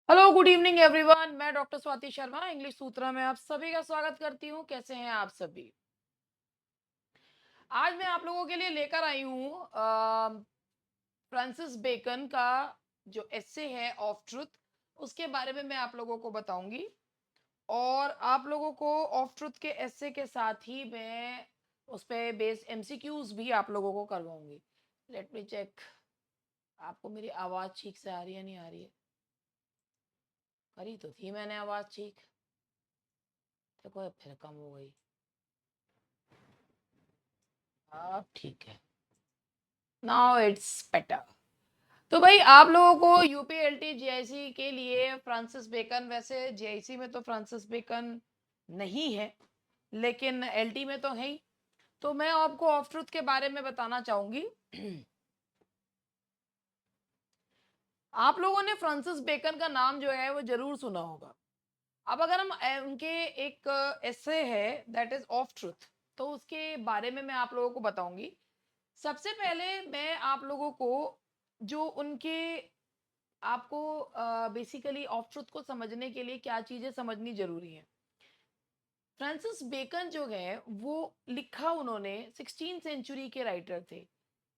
Hello good evening everyone. मैं doctor Swati Sharma English सूत्रा में आप सभी का स्वागत करती हूँ। कैसे हैं आप सभी? आज मैं आप लोगों के लिए लेकर आई हूँ फ्रांसिस बेकन का जो एस्से है ऑफ ट्रुथ, उसके बारे में मैं आप लोगों को बताऊंगी। और आप लोगों को ऑफ ट्रुथ के एस्से के साथ ही मैं उस पे बेस्ड एमसीक्यूज भी आप लोगों को करवाऊंगी। लेट मी चेक, आपको मेरी आवाज़ ठीक से आ रही है नहीं आ रही है? करी तो थी मैंने आवाज़ ठीक, देखो फिर कम हो गई। अब ठीक है, नाउ इट्स बेटर। तो भाई आप लोगों को यूपीएलटी जीआईसी के लिए फ्रांसिस बेकन, वैसे जीआईसी में तो फ्रांसिस बेकन नहीं है लेकिन एलटी में तो है ही। तो मैं आपको ऑफ ट्रूथ के बारे में बताना चाहूंगी। आप लोगों ने फ्रांसिस बेकन का नाम जो है वो जरूर सुना होगा। अब अगर हम उनके एक एसे है दैट इज ऑफ ट्रूथ, तो उसके बारे में मैं आप लोगों को बताऊंगी। सबसे पहले मैं आप लोगों को जो उनके, आपको बेसिकली ऑफ ट्रुथ को समझने के लिए क्या चीजें समझनी जरूरी है। फ्रांसिस बेकन जो है वो लिखा, उन्होंने 16 सेंचुरी के राइटर थे।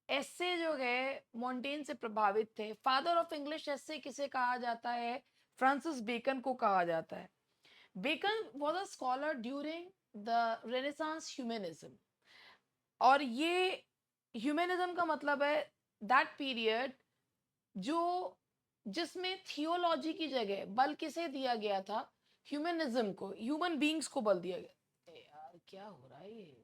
एस्से जो है मॉन्टेन से प्रभावित थे। फादर ऑफ इंग्लिश एस्से किसे कहा जाता है? फ्रांसिस बेकन को कहा जाता है। Bacon was a scholar during the renaissance humanism. और ये ह्यूमनिज्म का मतलब है दैट पीरियड जो जिसमें थियोलॉजी की जगह बल किसे दिया गया था? ह्यूमनिज्म को, ह्यूमन बीइंग्स को बल दिया गया। यार क्या हो रहा है ये?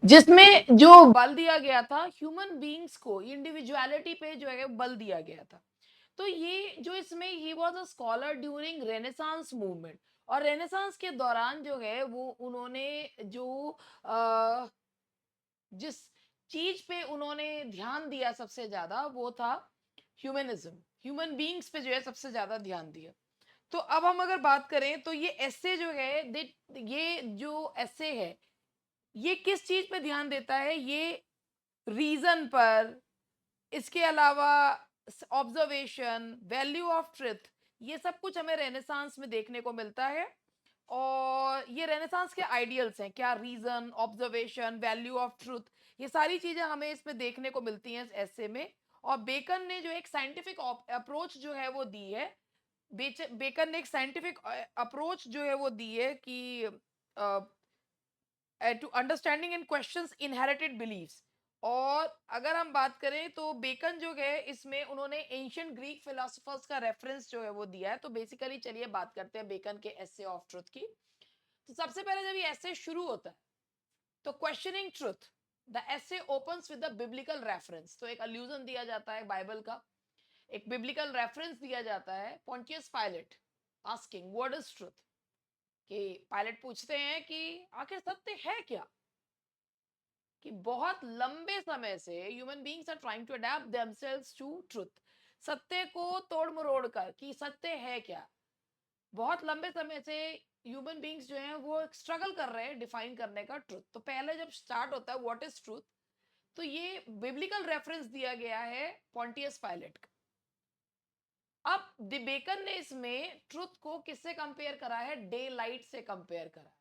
जिसमें जो बल दिया गया था ह्यूमन बीइंग्स को, इंडिविजुअलिटी पे जो है बल दिया गया था। तो ये जो इसमें he was a scholar during renaissance movement. और रेनेसांस के दौरान जो है वो उन्होंने जो अ, जिस चीज पे उन्होंने ध्यान दिया सबसे ज्यादा वो था ह्यूमनिज्म। ह्यूमन बीइंग्स पे जो है सबसे ज्यादा ध्यान दिया। तो अब हम अगर बात करें तो ये एस्से जो है ये जो एस्से है ये किस चीज पे ध्यान देता है? ये रीजन पर, इसके अलावा ऑब्जर्वेशन, वैल्यू ऑफ ट्रुथ, ये सब कुछ हमें रेनेसांस में देखने को मिलता है। और ये रेनेसांस के आइडियल्स हैं क्या? Reason, observation, value of truth, ये सारी चीजें हमें इसमें देखने को मिलती हैं इस एस्से में। और बेकन ने जो एक साइंटिफिक अप्रोच जो है वो दी है। बेकन ने एक साइंटिफिक अप्रोच जो है वो दी है कि to understanding in questions inherited beliefs. और अगर हम बात करें तो बेकन जो है इसमें उन्होंने एंशियंट ग्रीक फिलोसोफर्स का रेफरेंस जो है वो दिया है। तो बेसिकली चलिए बात करते हैं बेकन के एस्से ऑफ ट्रुथ की। तो सबसे पहले जब ये एस्से शुरू होता है तो questioning truth, the essay opens with the biblical reference. तो एक अल्यूजन दिया जाता है बाइबल का, एक बिब्लिकल रेफरेंस दिया जाता है। Pontius Pilate asking what is truth, कि पायलट पूछते हैं कि आखिर सत्य है क्या? कि बहुत लंबे समय से human beings are trying to adapt themselves to truth. सत्य को तोड़ मरोड़ कर कि सत्य है क्या, बहुत लंबे समय से ह्यूमन बीइंग्स जो हैं वो स्ट्रगल कर रहे हैं डिफाइन करने का ट्रुथ। तो पहले जब स्टार्ट होता है व्हाट इज ट्रुथ, तो ये बिब्लिकल रेफरेंस दिया गया है पॉन्टियस पायलट का। अब द बेकन ने इसमें ट्रुथ को किससे कंपेयर करा है? डे लाइट से कंपेयर करा है।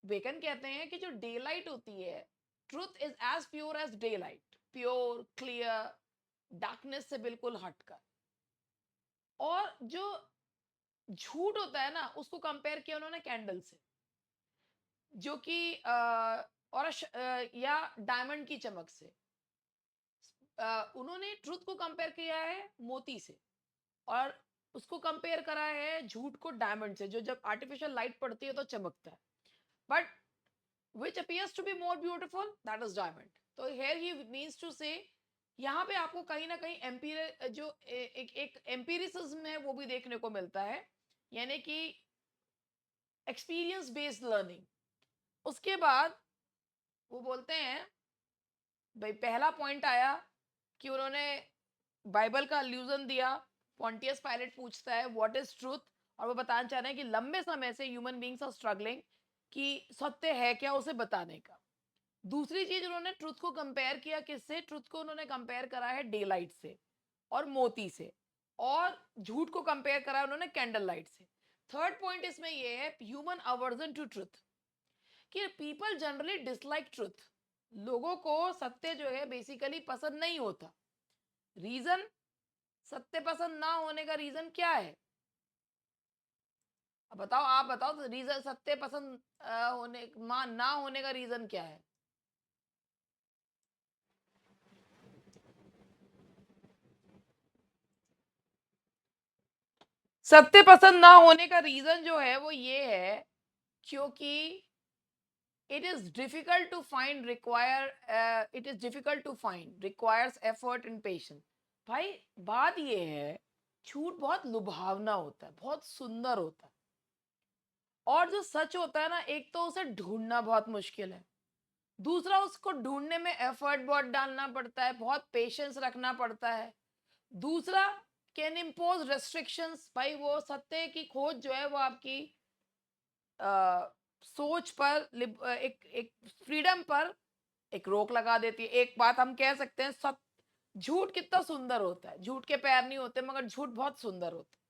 बेकन कहते हैं कि जो डे लाइट होती है, truth is as pure as day light, pure clear, darkness से बिल्कुल हटकर। और जो झूठ होता है ना उसको कंपेयर किया उन्होंने कैंडल से, जो कि या डायमंड की चमक से। उन्होंने ट्रुथ को कंपेयर किया है मोती से। और उसको कंपेयर करा है झूठ को डायमंड से, जो जब आर्टिफिशियल लाइट पड़ती है तो चमकता है। But which appears to be more beautiful, that is diamond. तो here he means to say, यहाँ पे आपको कहीं ना कहीं जो एक एम्पिरिसिज्म है वो भी देखने को मिलता है, यानी कि एक्सपीरियंस बेस्ड लर्निंग। उसके बाद वो बोलते हैं, भाई पहला पॉइंट आया कि उन्होंने बाइबल का अल्यूजन दिया। पॉन्टियस पायलट पूछता है व्हाट इज ट्रूथ, और वो बताना चाह रहे हैं कि लंबे समय से ह्यूमन बींग्स आर स्ट्रगलिंग कि सत्य है क्या उसे बताने का। दूसरी चीज उन्होंने ट्रुथ को कंपेयर किया किससे, ट्रुथ को उन्होंने कंपेयर करा है डे लाइट से और मोती से, और झूठ को कंपेयर करा है उन्होंने कैंडल लाइट से। थर्ड पॉइंट इसमें ये है ह्यूमन अवर्जन टू ट्रुथ, कि पीपल जनरली डिसलाइक ट्रुथ। लोगों को सत्य जो है बेसिकली पसंद नहीं होता। रीजन, सत्य पसंद ना होने का रीजन क्या है? अब बताओ, आप बताओ तो रीजन सत्य पसंद होने ना होने का रीजन क्या है? सत्य पसंद ना होने का रीजन जो है वो ये है क्योंकि it is difficult to find require it is difficult to find requires effort and patience। भाई बात ये है, झूठ बहुत लुभावना होता है, बहुत सुंदर होता है, और जो सच होता है ना, एक तो उसे ढूंढना बहुत मुश्किल है, दूसरा उसको ढूंढने में एफर्ट बहुत डालना पड़ता है, बहुत पेशेंस रखना पड़ता है। दूसरा, कैन इम्पोज रेस्ट्रिक्शंस। भाई वो सत्य की खोज जो है वो आपकी सोच पर एक एक फ्रीडम पर एक रोक लगा देती है। एक बात हम कह सकते हैं, सत झूठ कितना सुंदर होता है, झूठ के पैर नहीं होते मगर झूठ बहुत सुंदर होता है,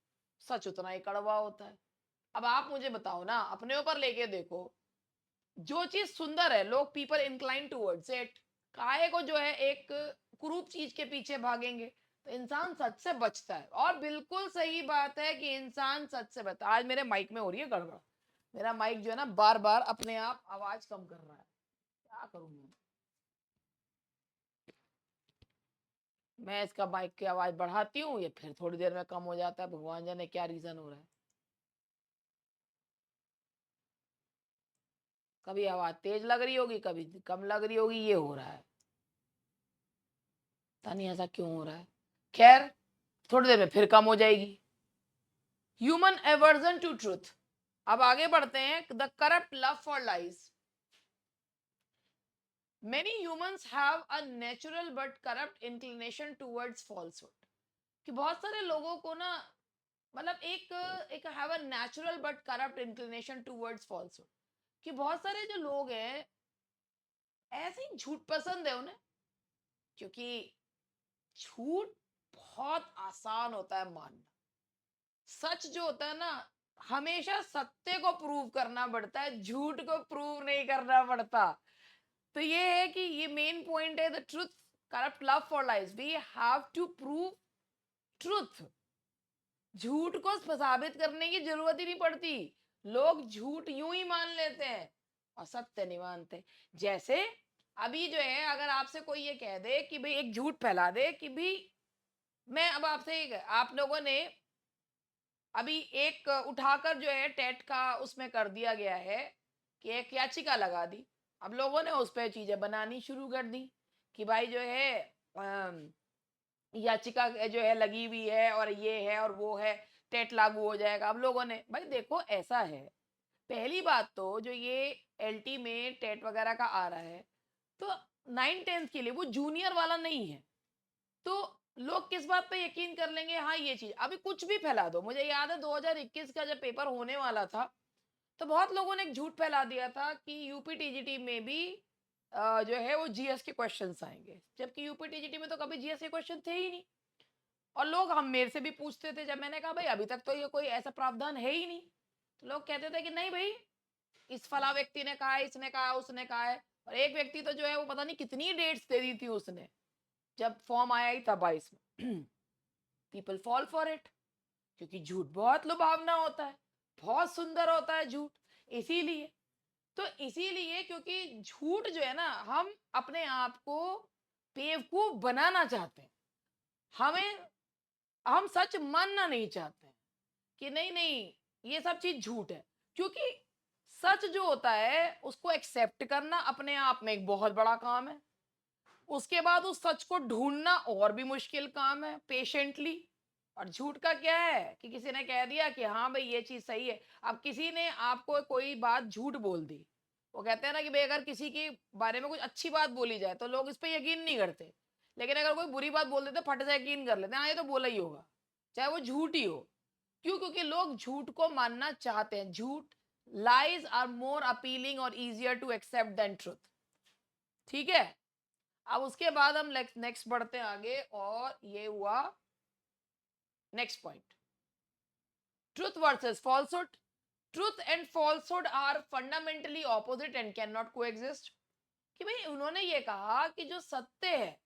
सच उतना ही कड़वा होता है। अब आप मुझे बताओ ना, अपने ऊपर लेके देखो, जो चीज सुंदर है लोग पीपल इंक्लाइन टूवर्ड्स इट, काहे को जो है एक कुरूप चीज के पीछे भागेंगे, तो इंसान सच से बचता है। और बिल्कुल सही बात है कि इंसान सच से बचता है। आज मेरे माइक में हो रही है गड़बड़, मेरा माइक जो है ना बार बार अपने आप आवाज कम कर रहा है, क्या करूं मैं इसका माइक की आवाज बढ़ाती हूँ, ये फिर थोड़ी देर में कम हो जाता है, भगवान जाने क्या रीजन हो रहा है। कभी आवाज तेज लग रही होगी, कभी कम लग रही होगी, ये हो रहा है, पता नहीं ऐसा क्यों हो रहा है। खैर, थोड़ी देर में फिर कम हो जाएगी। Human aversion to truth. अब आगे बढ़ते हैं, the corrupt love for lies. Many humans have a natural but corrupt inclination towards falsehood. कि बहुत सारे लोगों को ना, मतलब एक एक have a natural but corrupt inclination towards falsehood, कि बहुत सारे जो लोग हैं ऐसे ही झूठ पसंद है उन्हें, क्योंकि झूठ बहुत आसान होता है मानना। सच जो होता है ना, हमेशा सत्य को प्रूव करना पड़ता है, झूठ को प्रूव नहीं करना पड़ता। तो ये है कि ये मेन पॉइंट है, the truth corrupt love for lies, we have to prove truth. झूठ को साबित करने की जरूरत ही नहीं पड़ती, लोग झूठ यूं ही मान लेते हैं और सत्य नहीं मानते। जैसे अभी जो है, अगर आपसे कोई ये कह दे कि भाई एक झूठ फैला दे कि भाई मैं अब आपसे आप लोगों ने अभी एक उठाकर जो है टेट का उसमें कर दिया गया है कि एक याचिका लगा दी। अब लोगों ने उस पर चीजें बनानी शुरू कर दी कि भाई जो है याचिका जो है लगी हुई है और ये है और वो है, टेट लागू हो जाएगा। अब लोगों ने, भाई देखो ऐसा है, पहली बात तो जो ये एलटी में टेट वगैरह का आ रहा है, तो 9th 10th के लिए वो जूनियर वाला नहीं है, तो लोग किस बात पे यकीन कर लेंगे? हाँ, ये चीज अभी कुछ भी फैला दो। मुझे याद है 2021 का जब पेपर होने वाला था, तो बहुत लोगों ने एक झूठ फैला दिया था कि यूपी टीजीटी में भी जो है वो जीएस के क्वेश्चंस आएंगे, जबकि यूपी टीजीटी में तो कभी जीएस के क्वेश्चन थे ही नहीं। और लोग हम मेरे से भी पूछते थे, जब मैंने कहा भाई अभी तक तो ये कोई ऐसा प्रावधान है ही नहीं, तो लोग कहते थे कि नहीं भाई, इस फला व्यक्ति ने कहा, इसने कहा, उसने कहा है। और एक व्यक्ति तो जो है वो पता नहीं कितनी डेट्स दे दी थी उसने, जब फॉर्म आया ही था 22 में। पीपल फॉल फॉर इट, क्योंकि झूठ बहुत लुभावना होता है, बहुत सुंदर होता है झूठ। इसीलिए, तो इसीलिए क्योंकि झूठ जो है ना, हम अपने आप को बेवकूफ बनाना चाहते हैं, हमें हम सच मानना नहीं चाहते हैं कि नहीं नहीं ये सब चीज झूठ है। क्योंकि सच जो होता है उसको एक्सेप्ट करना अपने आप में एक बहुत बड़ा काम है, उसके बाद उस सच को ढूंढना और भी मुश्किल काम है पेशेंटली। और झूठ का क्या है कि किसी ने कह दिया कि हाँ भाई ये चीज सही है, अब किसी ने आपको कोई बात झूठ बोल दी, वो कहते हैं ना कि भाई अगर किसी के बारे में कुछ अच्छी बात बोली जाए तो लोग इस पे यकीन नहीं करते, लेकिन अगर कोई बुरी बात बोल देते फट से यकीन कर लेते हैं, हाँ ये तो बोला ही होगा, चाहे वो झूठ ही हो। क्यों? क्योंकि लोग झूठ को मानना चाहते हैं। झूठ, लाइज आर मोर अपीलिंग और easier to accept than truth. ठीक है, अब उसके बाद हम नेक्स्ट बढ़ते हैं आगे, और ये हुआ next point, truth versus falsehood. Truth and falsehood are fundamentally opposite and can not coexist. कि भाई उन्होंने ये कहा कि जो सत्य है,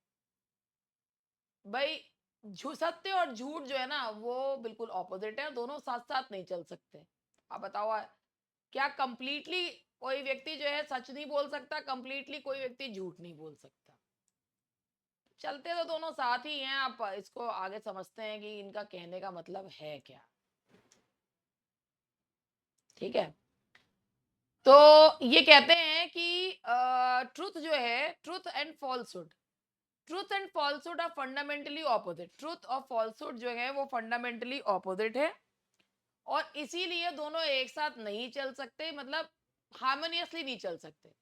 भाई सत्य और झूठ जो है ना वो बिल्कुल ऑपोजिट है, दोनों साथ साथ नहीं चल सकते। आप बताओ, क्या कंप्लीटली कोई व्यक्ति जो है सच नहीं बोल सकता, कंप्लीटली कोई व्यक्ति झूठ नहीं बोल सकता? चलते तो दोनों साथ ही हैं। आप इसको आगे समझते हैं कि इनका कहने का मतलब है क्या। ठीक है, तो ये कहते हैं कि ट्रुथ जो है, truth and falsehood, truth and falsehood are fundamentally opposite. Truth और फॉल्सहुड जो है वो फंडामेंटली ऑपोजिट है, और इसीलिए दोनों एक साथ नहीं चल सकते, मतलब हार्मोनियसली नहीं चल सकते।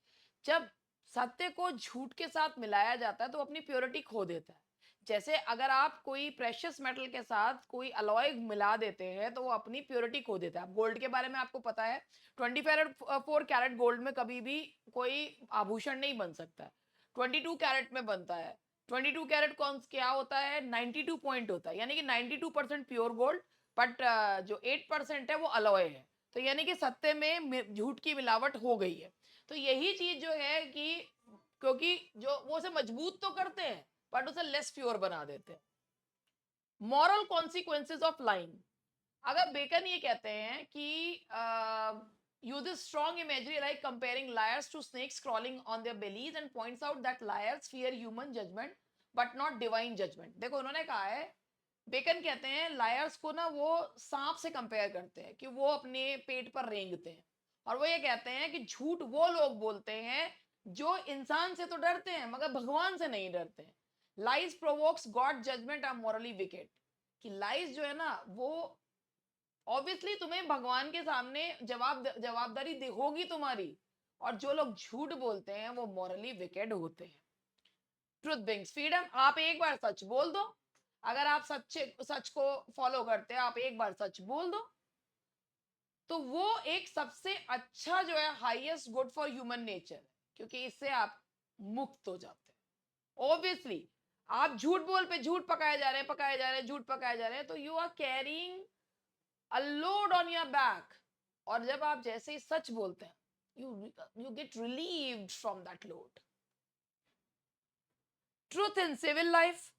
जब सत्य को झूठ के साथ मिलाया जाता है तो अपनी प्योरिटी खो देता है। जैसे अगर आप कोई प्रेशियस मेटल के साथ कोई अलॉय मिला देते हैं तो वो अपनी प्योरिटी खो देता है। गोल्ड के बारे में आपको पता है, 24 कैरेट गोल्ड में कभी भी कोई आभूषण नहीं बन सकता, 22 कैरेट में बनता है। 22 कैरेट कौन क्या होता है, 92 पॉइंट होता है, यानी कि 92% प्योर गोल्ड, बट जो 8% है वो अलॉय है। तो यानी कि सत्य में झूठ की मिलावट हो गई है। तो यही चीज जो है कि क्योंकि जो वो उसे मजबूत तो करते हैं बट उसे लेस प्योर बना देते हैं। मॉरल कॉन्सिक्वेंसेज ऑफ लाइंग, अगर बेकन ये कहते हैं कि uses strong imagery like comparing liars to snakes crawling on their bellies and points out that liars fear human judgment but not divine judgment। देखो उन्होंने कहा है, बेकन कहते हैं लायर्स को ना वो सांप से कंपेयर करते हैं कि वो अपने पेट पर रेंगते हैं, और वो ये कहते हैं कि झूठ वो लोग बोलते हैं जो इंसान से तो डरते हैं मगर भगवान से नहीं डरते हैं। Lies provokes God judgement are morally wicked, कि लाइज जो है ना वो ऑब्वियसली तुम्हें भगवान के सामने जवाबदारी होगी तुम्हारी, और जो लोग झूठ बोलते हैं वो मॉरली विकेड होते हैं। ट्रुथ ब्रिंग्स फ्रीडम, आप एक बार सच बोल दो, अगर आप सच को फॉलो करते हैं, आप एक बार सच बोल दो तो वो एक सबसे अच्छा जो है highest good for human nature, क्योंकि इससे आप मुक्त हो जाते हैं। ऑब्वियसली आप झूठ बोल पे झूठ पकाए जा रहे हैं, पकाए जा रहे हैं, झूठ पकाए जा रहे हैं, तो you are carrying a load on your back. और जब आप जैसे ही सच बोलते हैं, you get relieved from that load. Truth in civil life,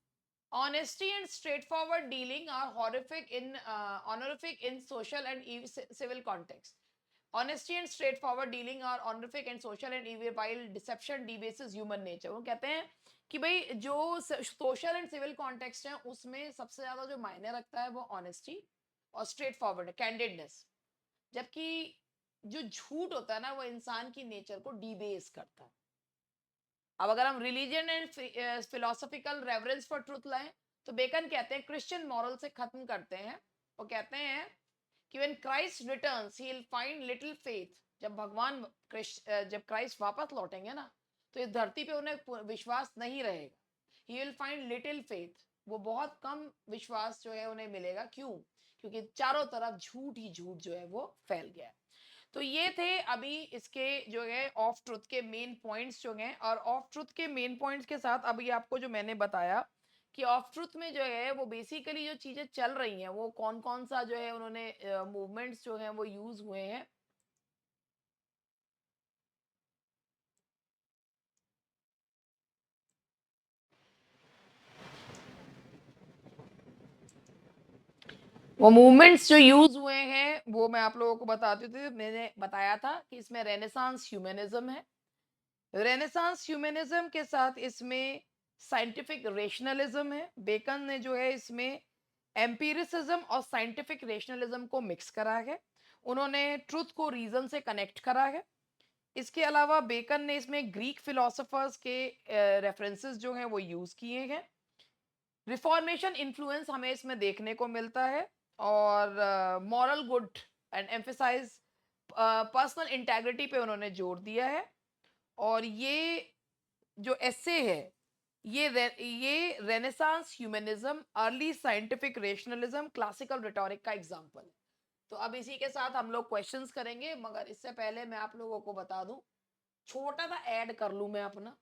honesty and straightforward dealing are honorific in social and civil context. Honesty and straightforward dealing are honorific and social and evil, while deception debases human nature। वो कहते हैं कि भाई जो social and civil context है उसमें सबसे ज्यादा जो मायने रखता है वो ऑनेस्टी और स्ट्रेट फॉरवर्ड कैंडिडनेस, जबकि जो झूठ होता है ना वो इंसान की नेचर को डिबेस करता है। अब अगर हम religion and philosophical reverence for truth लाएं तो बेकन कहते हैं क्रिश्चियन मॉरल से खत्म करते हैं। वो कहते हैं कि when Christ returns he will find little faith. जब जब क्राइस्ट वापस लौटेंगे ना तो इस धरती पे उन्हें विश्वास नहीं रहेगा। He will find little faith, वो बहुत कम विश्वास जो है उन्हें मिलेगा। क्यों? क्योंकि चारों तरफ झूठ ही झूठ जो है वो फैल गया है। तो ये थे अभी इसके जो है ऑफ ट्रुथ के मेन पॉइंट्स जो हैं, और ऑफ ट्रुथ के मेन पॉइंट्स के साथ अभी आपको जो मैंने बताया कि ऑफ ट्रुथ में जो है वो बेसिकली जो चीजें चल रही हैं वो कौन कौन सा जो है उन्होंने मूवमेंट्स जो हैं वो यूज हुए हैं। वो मूवमेंट्स जो यूज हुए हैं वो मैं आप लोगों को बताती थी। मैंने बताया था कि इसमें रेनेसांस ह्यूमनिज्म है, रेनेसांस ह्यूमनिज्म के साथ इसमें साइंटिफिक रेशनलिज्म है। बेकन ने जो है इसमें एम्पिरिसिज्म और साइंटिफिक रेशनलिज्म को मिक्स करा है, उन्होंने ट्रुथ को रीजन से कनेक्ट करा है। इसके अलावा बेकन ने इसमें ग्रीक फिलोसोफर्स के रेफरेंसेस जो हैं वो यूज किए हैं। रिफॉर्मेशन इन्फ्लुएंस हमें इसमें देखने को मिलता है, और moral good and emphasise personal integrity पे उन्होंने जोर दिया है। और ये जो एस्से है ये renaissance humanism, early scientific rationalism, classical rhetoric का एग्जाम्पल है। तो अब इसी के साथ हम लोग क्वेश्चंस करेंगे, मगर इससे पहले मैं आप लोगों को बता दूं, छोटा सा ऐड कर लूं मैं अपना।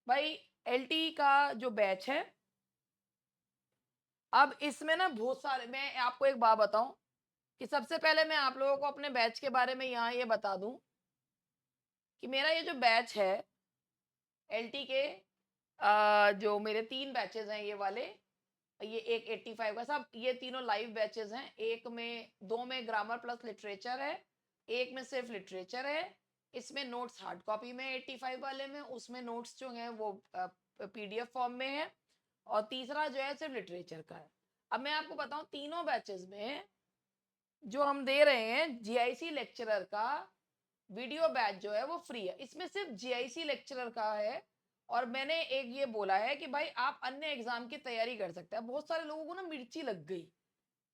भाई एलटी का जो बैच है, अब इसमें ना बहुत सारे, मैं आपको एक बात बताऊं कि सबसे पहले मैं आप लोगों को अपने बैच के बारे में यहाँ ये बता दूं कि मेरा ये जो बैच है एलटी के, जो मेरे 3 बैचेस हैं ये वाले, ये एक 85 का, सब ये तीनों लाइव बैचेस हैं। एक में 2 में ग्रामर प्लस लिटरेचर है, एक में सिर्फ लिटरेचर है। इसमें नोट्स हार्ड कॉपी में 85 वाले में, उसमें नोट्स जो हैं वो पीडीएफ फॉर्म में है, और तीसरा जो है सिर्फ लिटरेचर का है। अब मैं आपको बताऊं, तीनों बैचेस में जो हम दे रहे हैं जीआईसी लेक्चरर का वीडियो बैच जो है वो फ्री है। इसमें सिर्फ जीआईसी लेक्चरर का है, और मैंने एक ये बोला है कि भाई आप अन्य एग्जाम की तैयारी कर सकते हैं। बहुत सारे लोगों को ना मिर्ची लग गई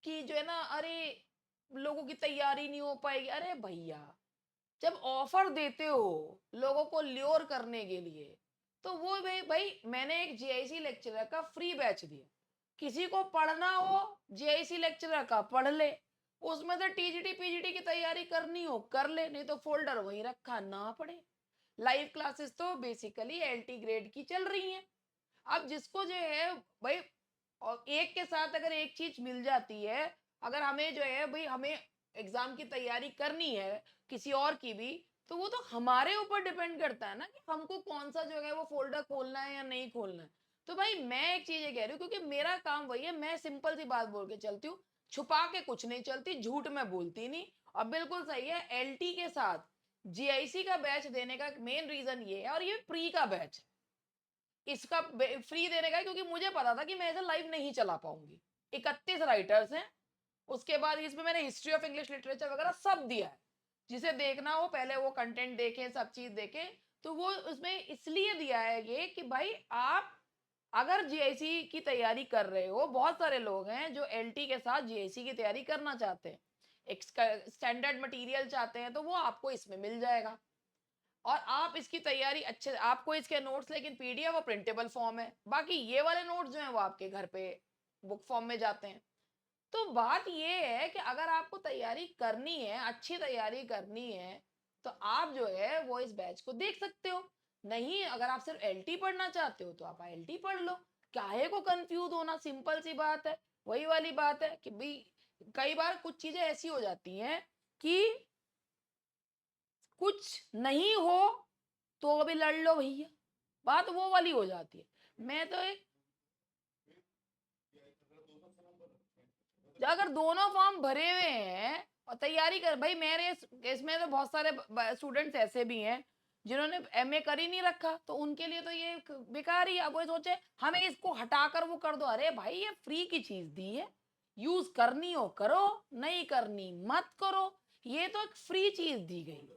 कि जो है ना, अरे लोगों की तैयारी नहीं हो पाएगी। अरे भैया, जब ऑफर देते हो लोगों को ल्योर करने के लिए, तो वो भाई मैंने एक जीआईसी लेक्चरर का फ्री बैच दिया। किसी को पढ़ना हो जीआईसी लेक्चरर का पढ़ ले, उसमें से टीजीटी पीजीटी की तैयारी करनी हो कर ले, नहीं तो फोल्डर वहीं रखा ना पड़े। लाइव क्लासेस तो बेसिकली एलटी ग्रेड की चल रही हैं। अब जिसको जो है भाई, और एक के साथ अगर एक चीज मिल जाती है, अगर हमें जो है भाई हमें एग्जाम की तैयारी करनी है किसी और की भी, तो वो तो हमारे ऊपर डिपेंड करता है ना कि हमको कौन सा जो है वो फोल्डर खोलना है या नहीं खोलना है। तो भाई मैं एक चीज ये कह रही हूँ, क्योंकि मेरा काम वही है, मैं सिंपल सी बात बोल के चलती हूँ, छुपा के कुछ नहीं चलती, झूठ में बोलती नहीं। और बिल्कुल सही है, एलटी के साथ जीआईसी का बैच देने का मेन रीजन ये है, और ये फ्री का बैच है। इसका फ्री देने का है, क्योंकि मुझे पता था कि मैं इसे लाइव नहीं चला पाऊंगी। 31 राइटर्स हैं, उसके बाद इसमें मैंने हिस्ट्री ऑफ इंग्लिश लिटरेचर वगैरह सब दिया है। जिसे देखना हो पहले वो कंटेंट देखें, सब चीज देखें। तो वो उसमें इसलिए दिया है ये कि भाई आप अगर जीआईसी की तैयारी कर रहे हो, बहुत सारे लोग हैं जो एलटी के साथ जीआईसी की तैयारी करना चाहते हैं, एक स्टैंडर्ड मटेरियल चाहते हैं, तो वो आपको इसमें मिल जाएगा। और आप इसकी तैयारी अच्छे, आपको इसके नोट्स लेकिन पीडीएफ और प्रिंटेबल फॉर्म है, बाकी ये वाले नोट्स जो हैं वो आपके घर पे बुक फॉर्म में जाते हैं। तो बात ये है कि अगर आपको तैयारी करनी है, अच्छी तैयारी करनी है, तो आप जो है वो इस बैच को देख सकते हो। नहीं, अगर आप सिर्फ एलटी पढ़ना चाहते हो तो आप एलटी पढ़ लो। काहे को कंफ्यूज होना, सिंपल सी बात है। वही वाली बात है कि भाई कई बार कुछ चीजें ऐसी हो जाती हैं कि कुछ नहीं हो तो भी लड़ लो भैया, बात वो वाली हो जाती है। मैं तो एक, अगर दोनों फॉर्म भरे हुए हैं और तैयारी कर, भाई मेरे इसमें तो बहुत सारे स्टूडेंट्स ऐसे भी हैं जिन्होंने एमए कर ही नहीं रखा, तो उनके लिए तो ये बेकार ही है। अब वो सोचे हमें इसको हटाकर वो कर दो, अरे भाई ये फ्री की चीज दी है, यूज करनी हो करो, नहीं करनी मत करो। ये तो एक फ्री चीज दी गई,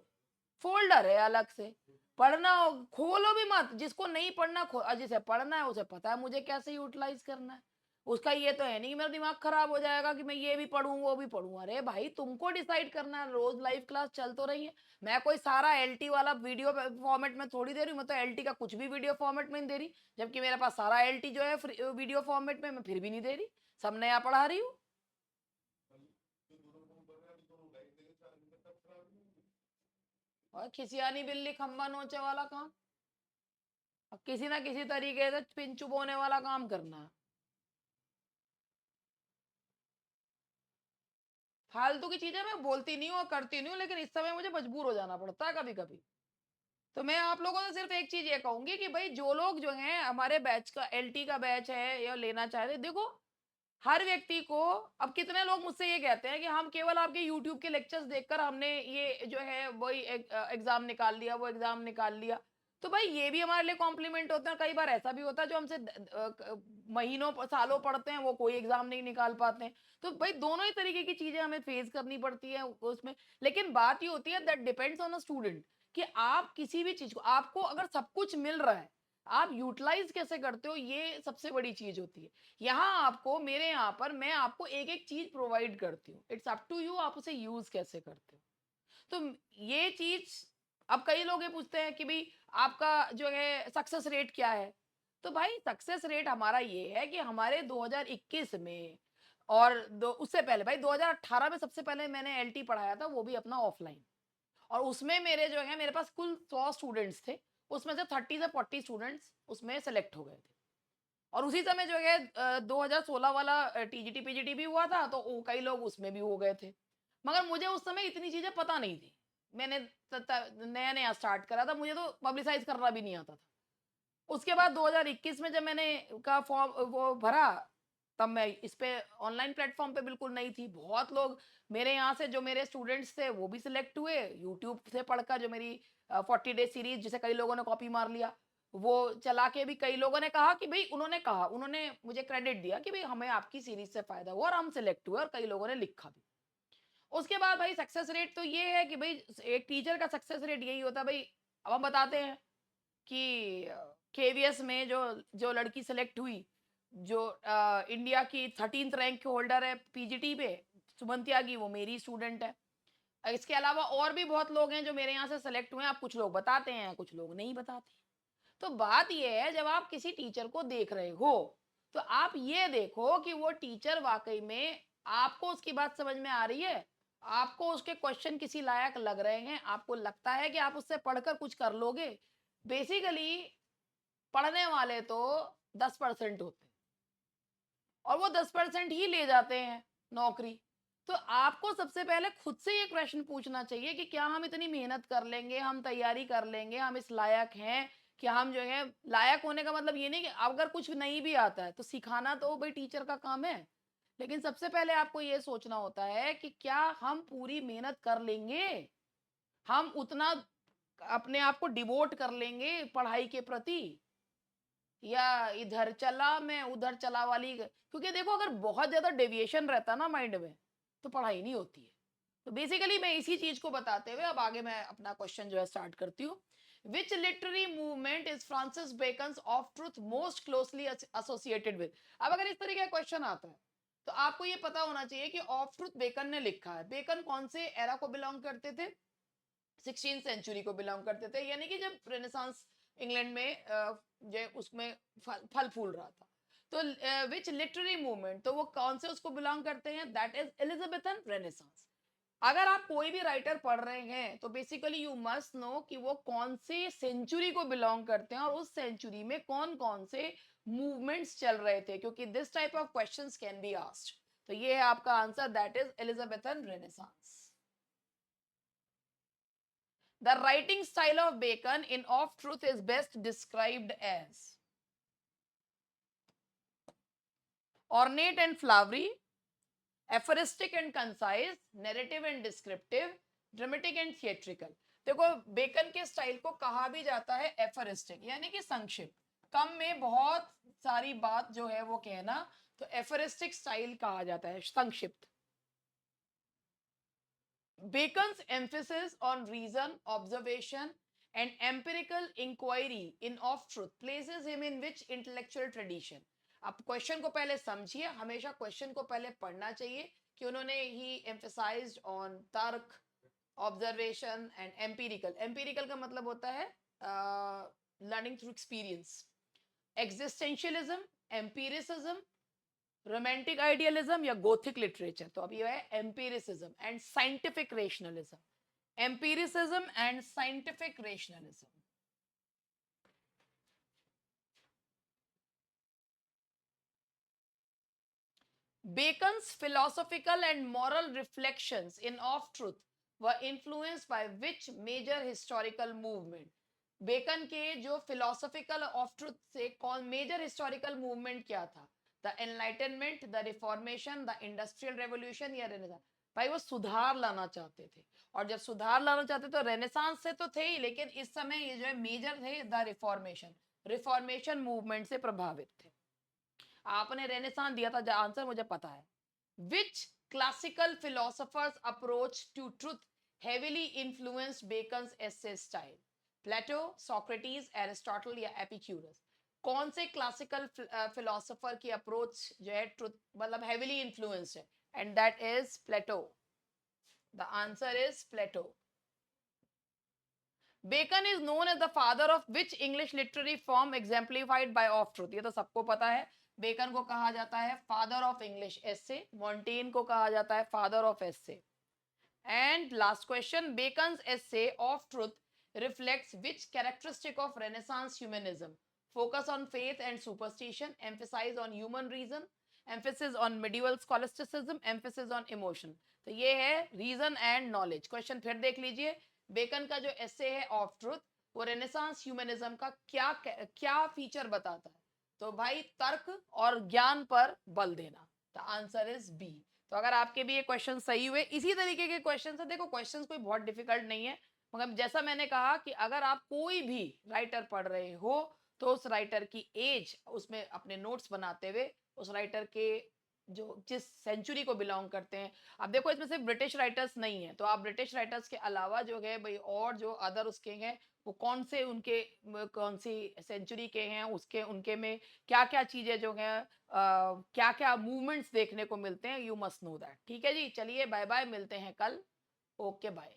फोल्डर है अलग से, पढ़ना हो खोलो भी मत, जिसको नहीं पढ़ना जिसे पढ़ना है उसे पता है मुझे कैसे यूटिलाइज करना है। उसका ये तो है नहीं कि मेरा दिमाग खराब हो जाएगा कि मैं ये भी पढ़ूं वो भी पढ़ूं। अरे भाई तुमको डिसाइड करना है, रोज लाइव क्लास चल तो रही है। मैं कोई सारा एलटी वाला वीडियो फॉर्मेट में थोड़ी दे रही हूँ, मैं तो एलटी का कुछ भी वीडियो फॉर्मेट में नहीं दे रही, जबकि मेरे पास सारा एलटी जो है वीडियो फॉर्मेट में, मैं फिर भी नहीं दे रही, सब नया पढ़ा रही हूँ। और खिसियानी बिल्ली खंबा नोचे वाला काम, अब किसी ना किसी तरीके से पिन चुभोने वाला काम करना है। फालतू की चीजें मैं बोलती नहीं हूँ और करती नहीं हूँ, लेकिन इस समय मुझे मजबूर हो जाना पड़ता है कभी कभी। तो मैं आप लोगों से सिर्फ एक चीज ये कहूंगी कि भाई जो लोग जो हैं हमारे बैच का, एलटी का बैच है या लेना चाहते हैं, देखो हर व्यक्ति को, अब कितने लोग मुझसे ये कहते हैं कि हम केवल आपके यूट्यूब के लेक्चर्स देखकर हमने ये जो है वही एग्जाम निकाल लिया, वो एग्जाम निकाल लिया। तो भाई ये भी हमारे लिए कॉम्प्लीमेंट होता है। कई बार ऐसा भी होता है जो हमसे महीनों सालों पढ़ते हैं, वो कोई एग्जाम नहीं निकाल पाते हैं। तो भाई दोनों ही तरीके की चीजें हमें फेस करनी पड़ती है उसमें। लेकिन बात ये होती है, that depends on a student, कि आप किसी भी चीज को, आपको अगर सब कुछ मिल रहा है, आप यूटिलाइज कैसे करते हो, ये सबसे बड़ी चीज होती है। यहाँ आपको, मेरे यहाँ पर मैं आपको एक एक चीज प्रोवाइड करती हूँ, इट्स अप टू यू आप उसे यूज कैसे करते हो। तो ये चीज अब कई लोग ये पूछते हैं कि भाई आपका जो है सक्सेस रेट क्या है? तो भाई सक्सेस रेट हमारा ये है कि हमारे 2021 में और दो उससे पहले भाई 2018 में सबसे पहले मैंने एलटी पढ़ाया था, वो भी अपना ऑफलाइन। और उसमें मेरे जो है मेरे पास कुल 100 स्टूडेंट्स थे, उसमें से 30 से 40 स्टूडेंट्स उसमें सेलेक्ट हो गए थे। और उसी समय जो है 2016 वाला टीजीटी पीजीटी भी हुआ था, तो कई लोग उसमें भी हो गए थे। मगर मुझे उस समय इतनी चीजें पता नहीं थी। मैंने नया नया स्टार्ट करा था, मुझे तो पब्लिसाइज करना भी नहीं आता था। उसके बाद 2021 में जब मैंने का फॉर्म वो भरा, तब मैं इस पे ऑनलाइन प्लेटफॉर्म पे बिल्कुल नहीं थी। बहुत लोग मेरे यहाँ से जो मेरे स्टूडेंट्स थे वो भी सिलेक्ट हुए यूट्यूब से पढ़कर, जो मेरी 40 डे सीरीज जिसे कई लोगों ने कॉपी मार लिया, वो चला के भी कई लोगों ने कहा कि भाई उन्होंने मुझे क्रेडिट दिया कि भाई हमें आपकी सीरीज से फायदा हुआ और हम सिलेक्ट हुए, और कई लोगों ने लिखा भी। उसके बाद भाई सक्सेस रेट तो ये है कि भाई एक टीचर का सक्सेस रेट यही होता है भाई। अब हम बताते हैं कि केवीएस में जो जो लड़की सेलेक्ट हुई, जो इंडिया की 13th रैंक के होल्डर है पीजीटी पे, सुमन त्यागी, वो मेरी स्टूडेंट है। इसके अलावा और भी बहुत लोग हैं जो मेरे यहाँ से सेलेक्ट हुए हैं। आप कुछ लोग बताते हैं, कुछ लोग नहीं बताते। तो बात ये है, जब आप किसी टीचर को देख रहे हो तो आप ये देखो कि वो टीचर वाकई में आपको उसकी बात समझ में आ रही है, आपको उसके क्वेश्चन किसी लायक लग रहे हैं, आपको लगता है कि आप उससे पढ़कर कुछ कर लोगे। बेसिकली पढ़ने वाले तो 10% होते हैं, और वो 10% ही ले जाते हैं नौकरी। तो आपको सबसे पहले खुद से ये प्रश्न पूछना चाहिए कि क्या हम इतनी मेहनत कर लेंगे, हम तैयारी कर लेंगे, हम इस लायक हैं कि हम जो है, लायक होने का मतलब ये नहीं कि अगर कुछ नहीं भी आता है तो सिखाना तो भाई टीचर का काम है। लेकिन सबसे पहले आपको ये सोचना होता है कि क्या हम पूरी मेहनत कर लेंगे, हम उतना अपने आप को डिवोट कर लेंगे पढ़ाई के प्रति, या इधर चला मैं उधर चला वाली। क्योंकि देखो, अगर बहुत ज्यादा डेविएशन रहता ना माइंड में, तो पढ़ाई नहीं होती है। तो बेसिकली मैं इसी चीज को बताते हुए अब आगे मैं अपना क्वेश्चन जो है स्टार्ट करती हूँ। Which literary movement is Francis Bacon of truth most closely associated with? अब अगर इस तरीके का क्वेश्चन आता है तो आपको ये पता होना चाहिए कि ऑफ ट्रूथ बेकन ने लिखा है। बेकन कौन से एरा को बिलोंग करते थे? 16th सेंचुरी को बिलोंग करते थे, यानी कि जब रेनेसांस इंग्लैंड में जो उसमें फल फूल रहा था। तो विच लिटरेरी मूवमेंट, तो वो कौन से उसको बिलोंग करते हैं? That is Elizabethan renaissance. अगर आप कोई भी राइटर पढ़ रहे हैं तो बेसिकली यू मस्ट नो कि वो कौन से सेंचुरी को बिलोंग करते हैं और उस सेंचुरी में कौन कौन से मूवमेंट्स चल रहे थे, क्योंकि this type of questions can be asked. तो ये है आपका answer, that is Elizabethan renaissance. The writing style of Bacon in Of Truth is best described as ornate and flowery, aphoristic and concise, narrative and descriptive, dramatic and theatrical। देखो, bacon के style को कहा भी जाता है एफरिस्टिक, यानी कि संक्षिप्त, कम में बहुत सारी बात जो है वो कहना, तो एफरिस्टिक स्टाइल कहा जाता है, संक्षिप्त। Bacon's emphasis on reason, observation, and empirical inquiry in Of Truth places him in which intellectual tradition? आप क्वेश्चन को पहले समझिए, हमेशा क्वेश्चन को पहले पढ़ना चाहिए कि उन्होंने ही emphasized on तर्क, ऑब्जर्वेशन एंड एम्पिरिकल। एम्पिरिकल का मतलब होता है learning through experience. Existentialism, empiricism, romantic idealism या गोथिक लिटरेचर। तो अब ये है empiricism and scientific rationalism. Empiricism and scientific rationalism. Bacon's philosophical and moral reflections in Of Truth were influenced by which major historical movement? Bacon के जो philosophical of truth से कौन major historical movement क्या था? The enlightenment, the reformation, the industrial revolution या renaissance? भाई वो सुधार लाना चाहते थे, और जब सुधार लाना चाहते तो रेनेसांस से तो थे ही, लेकिन इस समय ये जो है मेजर थे द रिफॉर्मेशन, रिफॉर्मेशन मूवमेंट से प्रभावित थे। आपने रेनेसांस दिया था, आंसर मुझे पता है। Which classical philosophers approach to truth heavily influenced Bacon's essay style? Plato, Socrates, Aristotle या एपिक्यूरस? कौन से क्लासिकल फिलोसोफर की अप्रोच जो है ट्रुथ मतलब हेवीली इन्फ्लुएंस्ड है? And that is Plato. The answer is Plato. Bacon is known as the father of which English literary form exemplified by of truth, ये तो सबको पता है। बेकन को कहा जाता है फादर ऑफ इंग्लिश एसे, मॉन्टेन को कहा जाता है father of essay. And last question, beckons essay of truth reflects which characteristic of Renaissance humanism? Focus on faith and superstition, emphasis on human reason, emphasis on medieval scholasticism, emphasis on emotion। तो ये है reason and knowledge. Question फिर देख लीजिए, bacon का जो एसे है of truth, वो रेनेसांस ह्यूमनिज्म का क्या क्या फीचर बताता है? तो भाई तर्क और ज्ञान पर बल देना। The answer is B. तो अगर आपके भी ये क्वेश्चन सही हुए, इसी तरीके के क्वेश्चन है, देखो क्वेश्चंस कोई बहुत डिफिकल्ट नहीं है, मगर जैसा मैंने कहा कि अगर आप कोई भी राइटर पढ़ रहे हो तो उस राइटर की एज उसमें अपने नोट्स बनाते हुए उस राइटर के जो जिस सेंचुरी को बिलोंग करते हैं, अब देखो इसमें सिर्फ ब्रिटिश राइटर्स नहीं है, तो आप ब्रिटिश राइटर्स के अलावा जो है भाई और जो अदर उसके हैं वो कौन से उनके कौन सी सेंचुरी के हैं, उसके उनके में क्या क्या चीजें जो हैं क्या क्या मूवमेंट्स देखने को मिलते हैं, यू मस्ट नो दैट। ठीक है जी, चलिए बाय बाय, मिलते हैं कल। Okay bye.